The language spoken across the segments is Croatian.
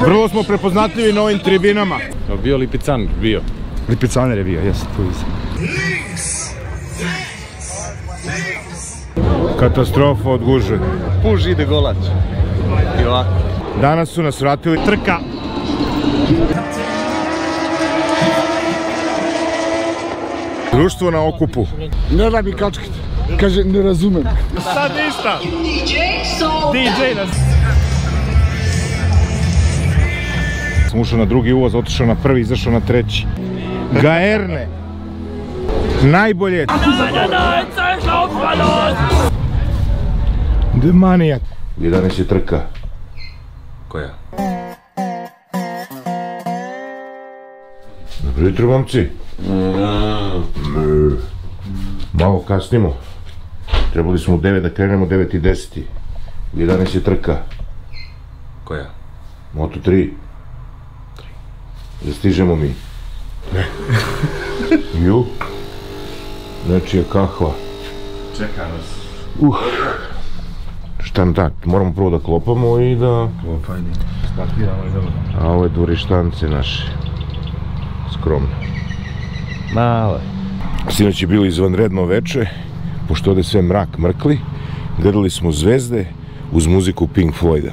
Vrlo smo prepoznatljivi na ovim tribinama. Bio Lipican, bio. Lipicaner je bio, jesam tu izam. Katastrofa od gužve. Puž ide golać. I ovako. Danas su nas vratili trka. Društvo na okupu. Ne da mi kačkite. Kaže, ne razumem. Sad ništa. DJ nas. Sam ušao na drugi uvoz, otišao na prvi, izašao na treći. Gaerne. Najbolje. Demanijak. 11 je trka. Koja? Dobro jutro, momci. Malo kasnimo. Trebali smo u 9 da krenemo, 9:10. 11 je trka. Koja? Moto3. Da stižemo mi. Ne. Ju. Nečija kahva. Čeka nas. Šta da, moramo prvo da klopamo i da... Klopajni. Startiramo i dobro. A ove dvorištance naše. Skromne. Male. Sinoć je bilo izvanredno veče, pošto ovde sve mrak mrkli. Gledali smo zvezde uz muziku Pink Floyda.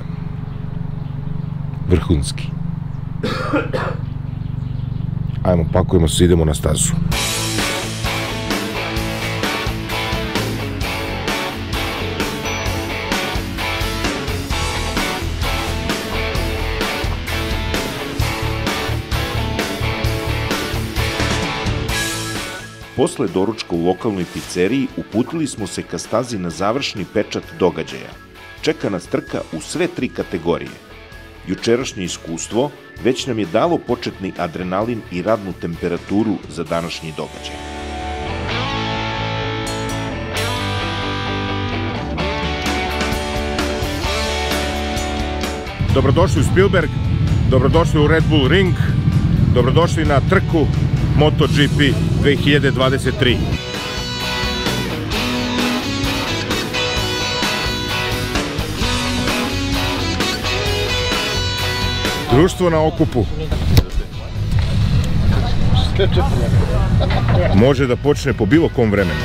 Vrhunski. Ajmo, pakujemo se, idemo na stazu. Posle doručka u lokalnoj pizzeriji uputili smo se ka stazi na završni pečat događaja. Čeka nas trka u sve 3 kategorije. Jučerašnje iskustvo već nam je dalo početni adrenalin i radnu temperaturu za današnji događaj. Dobrodošli u Spielberg, dobrodošli u Red Bull Ring, dobrodošli na trku MotoGP 2023. Društvo na okupu. Može da počne po bilo kom vremenu.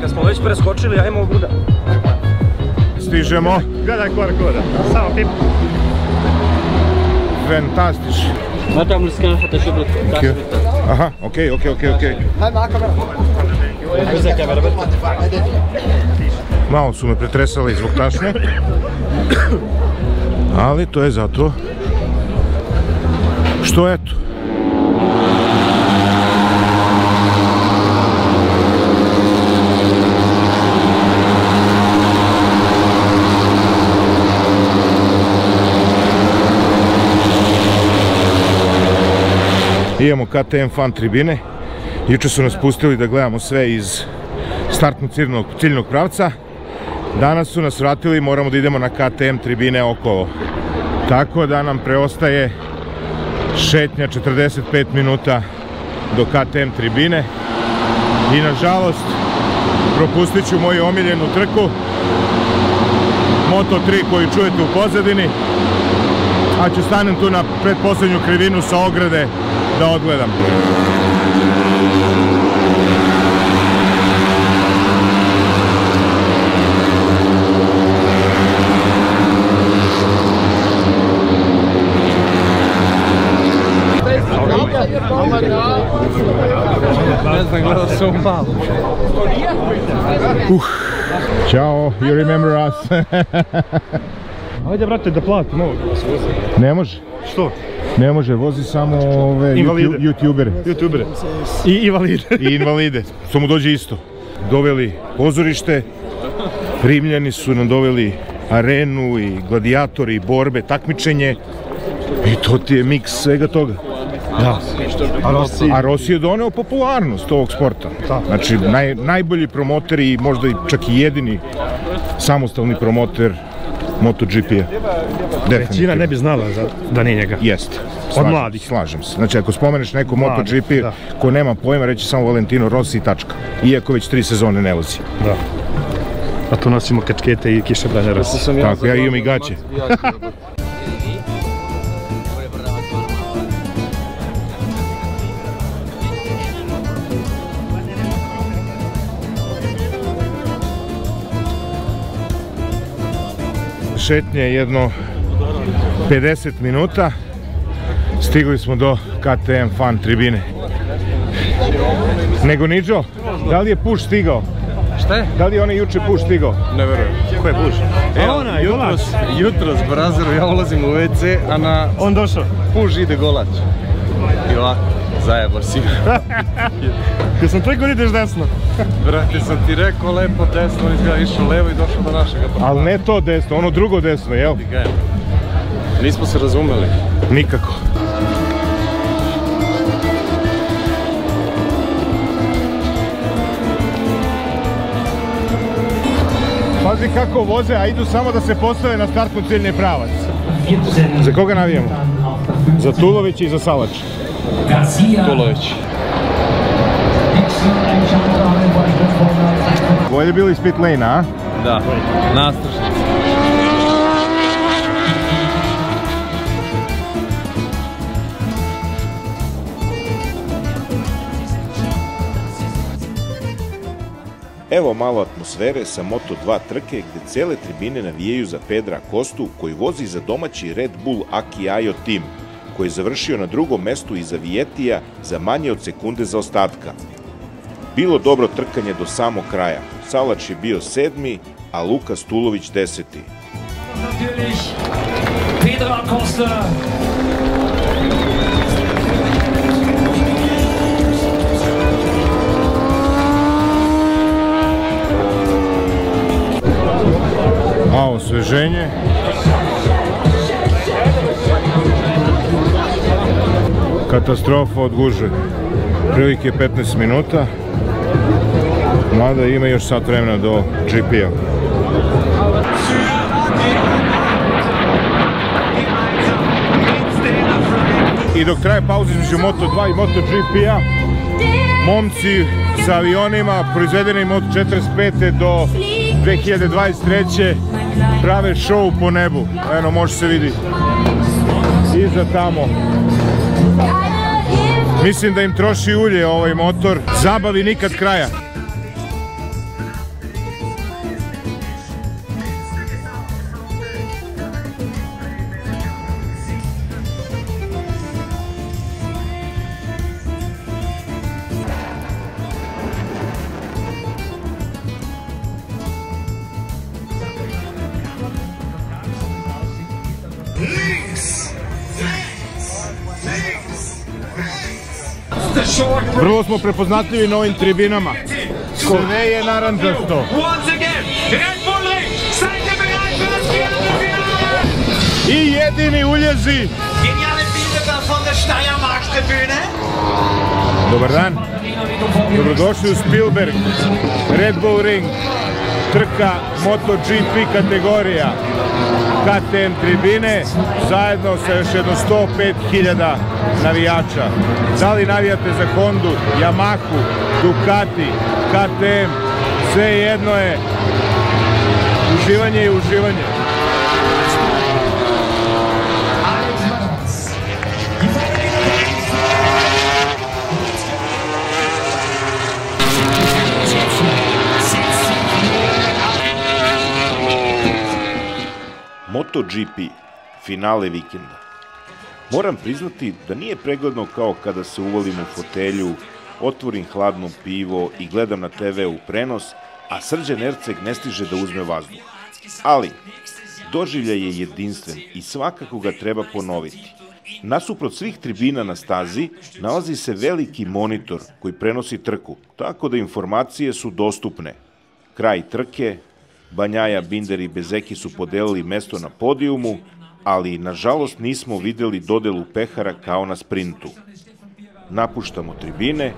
Kad smo već preskočili, ajmo ovuda. Stižemo. Gledaj QR-koda, samo pip. Fantastisch. ما تعمل سكان حتى شوف لك. Aha, okej. Hajde na kamera. Brza kamera, Malo su me pretresali zbog tašnje. Ali to je zato što eto. Imamo KTM fan tribine. Juče su nas pustili da gledamo sve iz startnog ciljnog pravca. Danas su nas vratili i moramo da idemo na KTM tribine okolo. Tako da nam preostaje šetnja 45 minuta do KTM tribine. I nažalost propustit ću moju omiljenu trku Moto3 koju čujete u pozadini. A ću stanem tu na pretposlednju krivinu sa ograde da odgledam. Ne znam, gledao se u malo. Ćao, you remember us. Ajde, brate, da platim ovo. Ne može. Što? Ne može, vozi samo ove youtubere. I invalide. I invalide, što mu dođe isto. Doveli pozorište, Rimljani su nam doveli arenu i gladijatori, borbe, takmičenje. I to ti je miks svega toga. Da. A Rossi je doneo popularnost ovog sporta. Znači, najbolji promoter i možda čak i jedini samostalni promoter MotoGP-a. Većina ne bi znala da nije njega. Jeste. Od mladih. Slažem se. Znači, ako spomeneš neku MotoGP da. ko nema pojma, reći samo Valentino Rossi i tačka. Iako već 3 sezone ne vozi. Da. A tu nosimo kačkete i kišobrane Rossi. Tako, ja imam i gaće. Šetnje jedno 50 minuta. Stigli smo do KTM fan tribine. Nego Niđo, da li je Puš stigao? Šta je? Da li je onaj juče Puš stigao? Ne verujem. Ko je Puš? Jutros Brazeru, ja ulazim u WC, a na... On došao. Puš ide golać. I ovako, zajebo si. Jer sam rekao ideš desno. Brate, sam ti rekao lepo desno, on izgleda išao levo i došao do našega. Ali ne to desno, ono drugo desno, jel? Nismo se razumeli. Nikako. Pazi kako voze, a idu samo da se postave na startno ciljni pravac. Za koga navijamo? Za Tulovića i za Salač. Tulović. Bolje bili iz pit lane, a? Da, nastrašnici. Evo malo atmosfere sa Moto2 trke gde cele tribine navijaju za Pedra Acostu koji vozi za domaći Red Bull Aki Ajo tim, koji je završio na drugom mestu iza Vijetija za manje od sekunde zaostatka. Bilo dobro trkanje do samog kraja. Salač je bio 7. a Lukas Tulović 10. Pedro Acosta. A osveženje. Katastrofa od gužve. Prilike 15 minuta. Mada ima još sat vremena do GP-a. I dok traje pauza između Moto2 i MotoGP-a, momci sa avionima proizvedenim od 45. do 2023. prave show po nebu. Eno, može se vidi. Iza tamo. Mislim da im troši ulje ovaj motor. Zabavi nikad kraja. Vrlo smo prepoznatljivi na ovim tribinama. Sve je naranđasto. I jedini uljezi. Dobar dan. Dobrodošli u Spielberg. Red Bull Ring. Trka MotoGP kategorija. KTM tribine zajedno sa još jedno 105.000 navijača. Da li navijate za Hondu, Yamahu, Ducati, KTM, sve jedno je uživanje i uživanje. MotoGP, finale vikenda. Moram priznati da nije pregledno kao kada se uvalim u fotelju, otvorim hladno pivo i gledam na TV-u prenos, a Srđan Erceg ne stiže da uzme vazduh. Ali, doživljaj je jedinstven i svakako ga treba ponoviti. Nasuprot svih tribina na stazi nalazi se veliki monitor koji prenosi trku, tako da informacije su dostupne. Kraj trke, Banjaja, Binder i Bezeki su podelili mesto na podijumu, ali nažalost nismo videli dodelu pehara kao na sprintu. Napuštamo tribine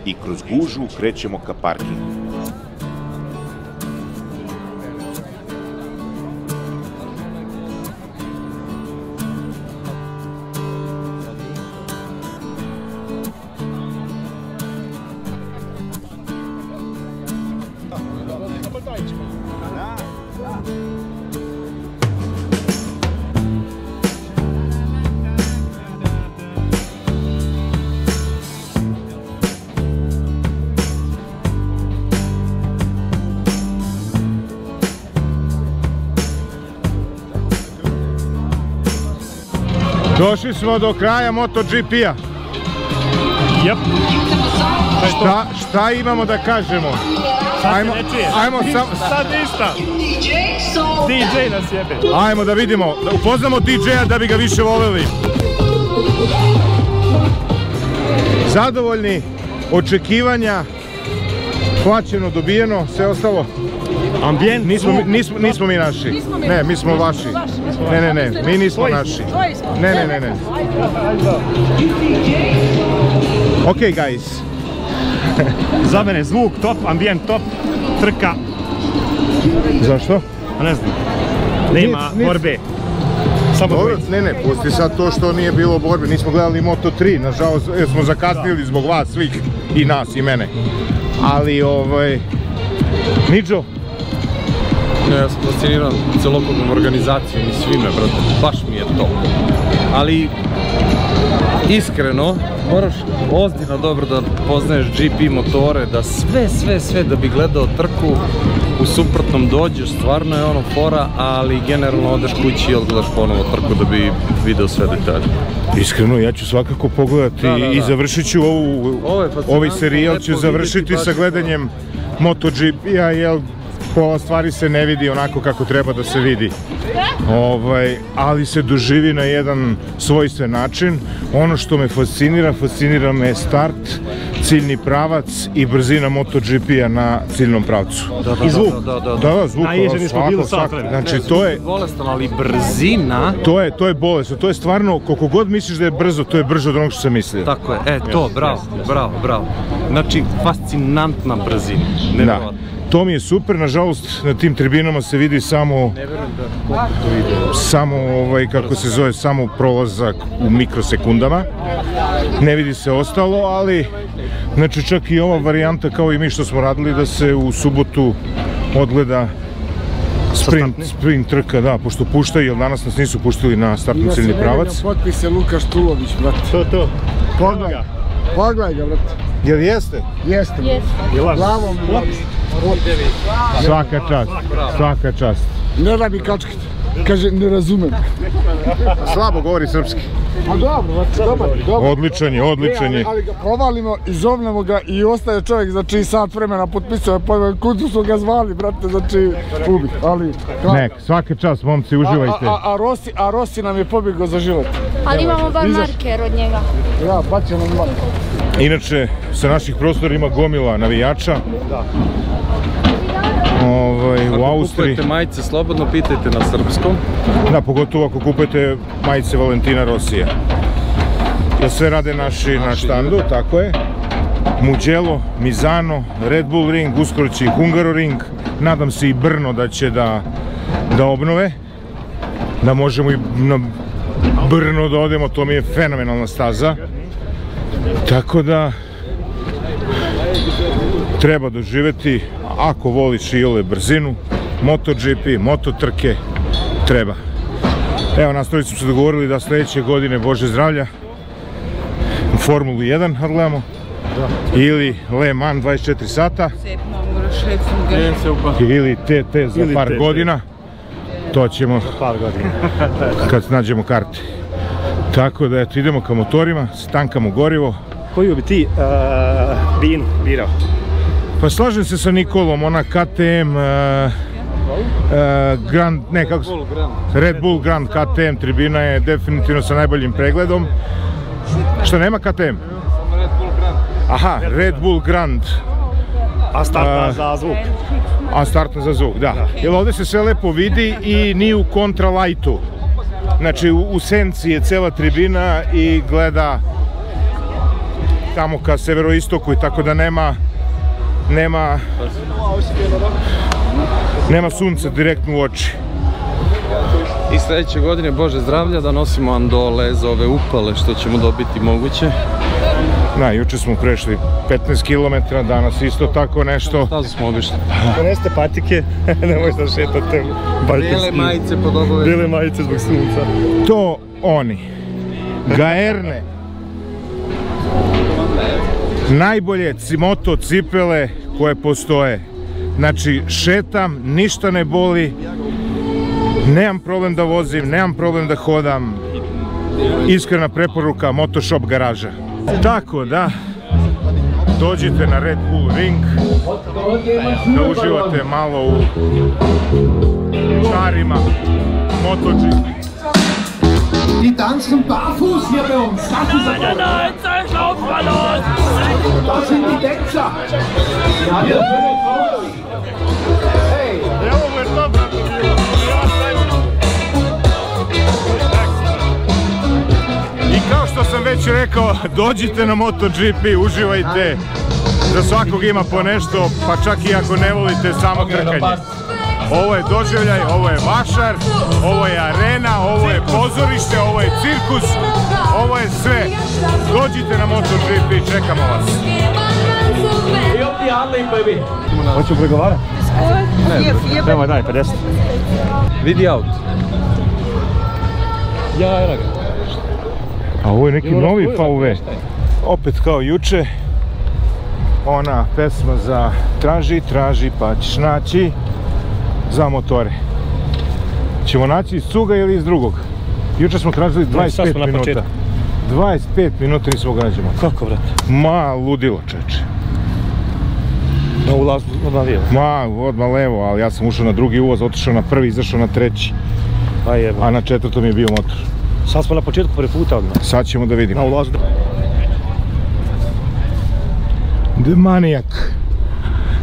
i kroz gužvu krećemo ka parkingu. Došli smo do kraja MotoGP-a. Jep. Šta imamo da kažemo? Ajmo Sad ništa. DJ nas jebe. Ajmo da vidimo, da upoznamo DJ-a da bi ga više voleli. Zadovoljni, očekivanja, plaćeno, dobijeno, sve ostalo. Ambijent, Nismo mi naši. Ne, mi smo vaši. Ne, mi nismo naši. Ne. Ok, guys. Za mene zvuk top, ambijent top, trka. Zašto? Ne znam. Nema borbe. Samo dobro, ne, pusti sad to što nije bilo borbe. Nismo gledali Moto3, nažalost, jer smo zakasnili zbog vas svih. I nas, i mene. Ali, Niđo? Ja sam fasciniran celokupnom organizacijom i svime, brate, baš mi je to. Ali, iskreno, moraš ozbiljno dobro da poznaješ GP motore, da sve da bi gledao trku, u suprotnom dođeš, stvarno je ono fora, ali generalno odeš kući i odgledaš ponovo trku da bi video sve detalje. Iskreno, ja ću svakako pogledati i završit ću ovaj serijal ću završiti sa gledanjem MotoGP-a, jer pola stvari se ne vidi onako kako treba da se vidi. Ali se doživi na jedan svojstven način. Ono što me fascinira me start, ciljni pravac i brzina MotoGP-a na ciljnom pravcu. I zvuk. Da, zvuk. Naježeni smo bili sat vremena. Znači, to je... bolestan, ali brzina... To je bolesno, to je stvarno, koliko god misliš da je brzo, to je brže od onog što sam mislio. Tako je, to, bravo. Znači, fascinantna brzina. Da. To mi je super, nažalost na tim tribinama se vidi samo kako se zove, samo prolazak u mikrosekundama, ne vidi se ostalo, ali znači čak i ova varijanta kao i mi što smo radili da se u subotu odgleda sprint trka, da, pošto puštaju, jer danas nas nisu puštili na startni ciljni pravac. Potpis je Lukaš Tulović, brate. To. Pogledaj ga, brate. Jel jeste? Jeste. Glavom mi brate. Svaka čast. Ne da mi kačkite. Kaže, ne razumem. Slabo govori srpski. A dobro, brate, dobar. Odličan je. Ali ga provalimo i zovnemo ga i ostaje čovjek, znači sat vremena potpisao, kudu su ga zvali, brate, znači ubih, ali... Nek, svaka čast, momci, uživajte. A Rossi nam je pobjegao za život. Ali imamo bar marker od njega. Ja, bacio nam marker. Inače, sa naših prostora ima gomila navijača. U Austriji. Ako kupujete majice, slobodno pitajte na srpskom. Da, pogotovo ako kupujete majice Valentina Rosija. Jer sve rade naši na štandu, tako je. Mugello, Misano, Red Bull Ring, uskoro će i Hungaroring. Nadam se i Brno da će da obnove. Da možemo i na Brno da odemo, to mi je fenomenalna staza. Tako da treba doživjeti, ako voliš iole brzinu, MotoGP, mototrke, treba. Evo, nastavili smo se dogovorili da sljedeće godine, Bože zdravlja, Formulu 1 gledamo, ili Le Mans 24 sata, ili TT za par godina, to ćemo kad nađemo karte. Tako da, eto, idemo ka motorima, stankamo gorivo. Koju bi ti binu birao? Pa slažem se sa Nikolom, ona KTM Grand, ne kako se... Red Bull Grand KTM tribina je definitivno sa najboljim pregledom. Šta, nema KTM? Aha, Red Bull Grand. A startna za zvuk. A startna za zvuk, da. Jer ovdje se sve lepo vidi i nije u kontralajtu. Znači, u senci je cela tribina i gleda tamo ka severoistoku, i tako da nema sunca direktno u oči. I sljedeće godine, Bože zdravlja, da nosimo andole za ove upale što ćemo dobiti moguće. Da, juče smo prešli 15 km, danas isto tako nešto. Stazu smo obišli. Doneste patike, nemoj da šetate Bijele majice pod obove. Bijele majice zbog sunca. To oni. Gaerne. Najbolje moto cipele koje postoje. Znači, šetam, ništa ne boli, nemam problem da vozim, nemam problem da hodam. Iskrena preporuka Motoshop garaža. Tako da, dođite na Red Bull Ring, da uživate malo u čarima MotoGP. Die tanzen barfuß hier bei uns. Das sind die Tänzer. I kao što sam već rekao, dođite na MotoGP, uživajte. Za svakog ima po nešto, pa čak i ako ne volite samo trkanje. Ovo je doživljaj, ovo je vašar, ovo je arena, ovo je pozorište, ovo je cirkus, ovo je sve. Dođite na MotoGP, čekamo vas. Hoću pregovarati? Nemoj, daj, 50. Vidi aut. Ja, evo ga. A ovo je neki novi VW. Opet kao juče, ona pesma za traži, traži pa ćeš naći. Za motore. Ćemo naći iz cuga ili iz drugog? Juče smo tražili 25 minuta. 25 minuta nismo ga nađemo. Kako, brate? Ma, ludilo, čeče. Na ulaz odmah lijevo. Ma, odmah levo, ali ja sam ušao na drugi uvoz, otišao na prvi, izašao na treći. A na četvrtom je bio motor. Sad smo na početku prvi puta odmah. Sad ćemo da vidimo. Na ulazu. The Maniac.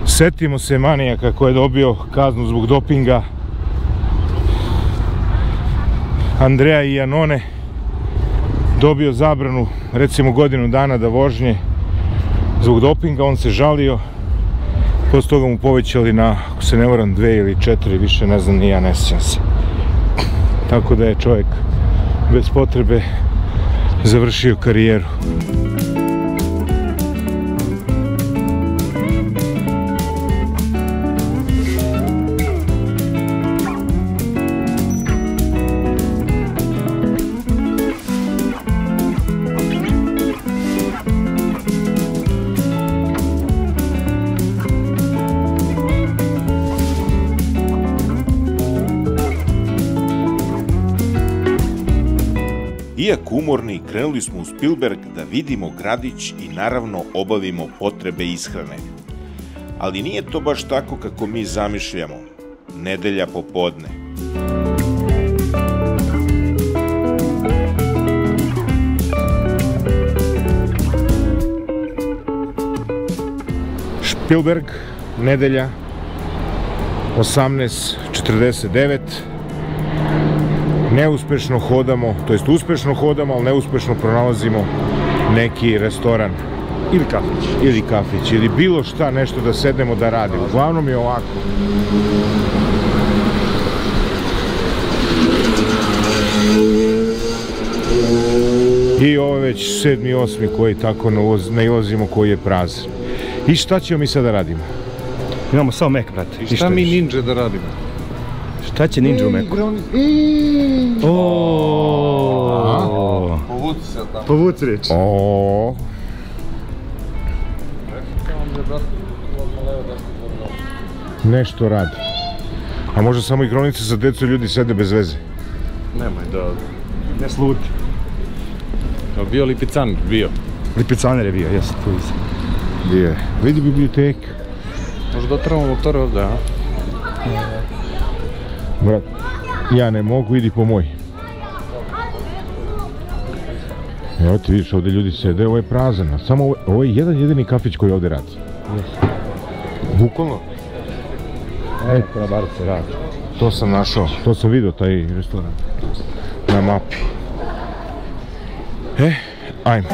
Setimo se Manijaka koji je dobio kaznu zbog dopinga. Andrea Iannone dobio zabranu recimo godinu dana da vožnje zbog dopinga, on se žalio. Posle toga mu povećali na, ako se ne varam, 2 ili 4, više ne znam, ni ja ne sjećam se. Tako da je čovjek bez potrebe završio karijeru. Iako umorni, krenuli smo u Spielberg da vidimo gradić i naravno obavimo potrebe ishrane. Ali nije to baš tako kako mi zamišljamo. Nedelja popodne. Spielberg, nedelja, 18:49. Neuspešno hodamo, to jest uspešno hodamo, ali neuspešno pronalazimo neki restoran. Ili kafić, ili bilo šta, nešto da sednemo da radimo. Uglavnom je ovako. I ovo je već 7. 8. koji tako nailazimo, koji je prazan. I šta ćemo mi sada radimo? Imamo samo Mek, brate. I šta mi ninja da radimo? Šta će ninja u Meku? Povuci se od tamo. Povuci riječ. Nešto radi. A možda samo igronice za decu, ljudi sede bez veze. Nemoj da... Ne sluti. Bio Lipican, bio. Lipicaner je bio, jesam, tu sam. Gdje je? Vidi biblioteka. Možda dotramo motore ovdje, a? Brat, ja ne mogu, idi po moj. Evo ti vidiš, ovdje ljudi sede, ovo je prazan, a samo ovo je jedan jedini kafić koji ovdje radi. Bukvalno. Eto, na bar se radi. To sam našao, to sam vidio, taj restoran. Na mapi. Ajmo.